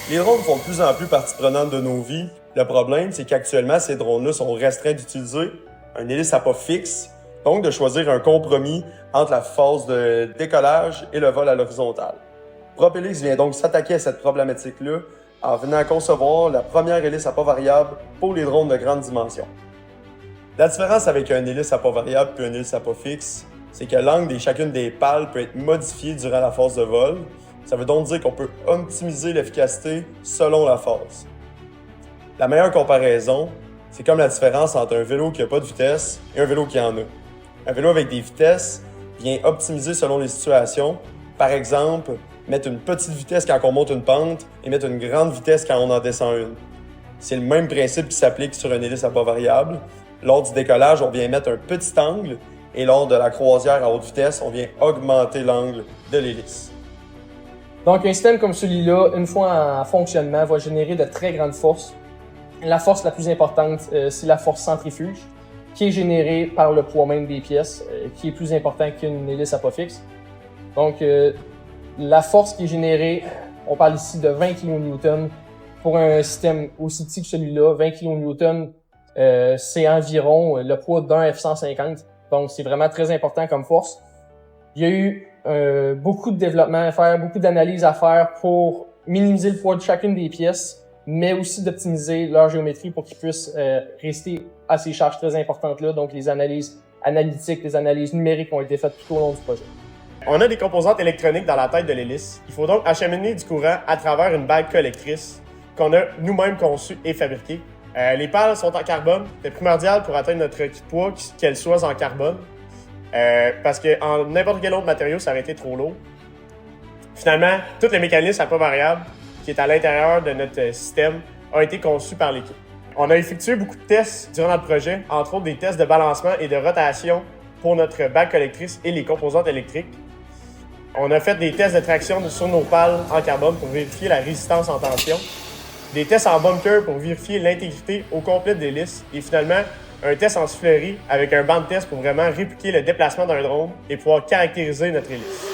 Les drones font de plus en plus partie prenante de nos vies. Le problème, c'est qu'actuellement, ces drones-là sont restreints d'utiliser un hélice à pas fixe, donc de choisir un compromis entre la phase de décollage et le vol à l'horizontale. Propelix vient donc s'attaquer à cette problématique-là en venant concevoir la première hélice à pas variable pour les drones de grande dimension. La différence avec un hélice à pas variable et un hélice à pas fixe, c'est que l'angle de chacune des pales peut être modifié durant la phase de vol. Ça veut donc dire qu'on peut optimiser l'efficacité selon la phase. La meilleure comparaison, c'est comme la différence entre un vélo qui n'a pas de vitesse et un vélo qui en a. Un vélo avec des vitesses vient optimiser selon les situations. Par exemple, mettre une petite vitesse quand on monte une pente et mettre une grande vitesse quand on en descend une. C'est le même principe qui s'applique sur une hélice à pas variable. Lors du décollage, on vient mettre un petit angle et lors de la croisière à haute vitesse, on vient augmenter l'angle de l'hélice. Donc, un système comme celui-là, une fois en fonctionnement, va générer de très grandes forces. La force la plus importante, c'est la force centrifuge, qui est générée par le poids même des pièces, qui est plus important qu'une hélice à pas fixe. Donc, la force qui est générée, on parle ici de 20 kN pour un système aussi petit que celui-là. 20 kN, c'est environ le poids d'un F-150. Donc, c'est vraiment très important comme force. Il y a eu beaucoup de développement à faire, beaucoup d'analyses à faire pour minimiser le poids de chacune des pièces, mais aussi d'optimiser leur géométrie pour qu'ils puissent rester à ces charges très importantes-là. Donc, les analyses analytiques, les analyses numériques ont été faites tout au long du projet. On a des composantes électroniques dans la tête de l'hélice. Il faut donc acheminer du courant à travers une bague collectrice qu'on a nous-mêmes conçue et fabriquée. Les pales sont en carbone. C'est primordial pour atteindre notre poids qu'elles soient en carbone. Parce qu'en n'importe quel autre matériau, ça aurait été trop lourd. Finalement, tous les mécanismes à pas variable qui est à l'intérieur de notre système ont été conçus par l'équipe. On a effectué beaucoup de tests durant notre projet, entre autres des tests de balancement et de rotation pour notre bague collectrice et les composantes électriques. On a fait des tests de traction sur nos pales en carbone pour vérifier la résistance en tension, des tests en bunker pour vérifier l'intégrité au complet de l'hélice et finalement un test en soufflerie avec un banc de test pour vraiment répliquer le déplacement d'un drone et pouvoir caractériser notre hélice.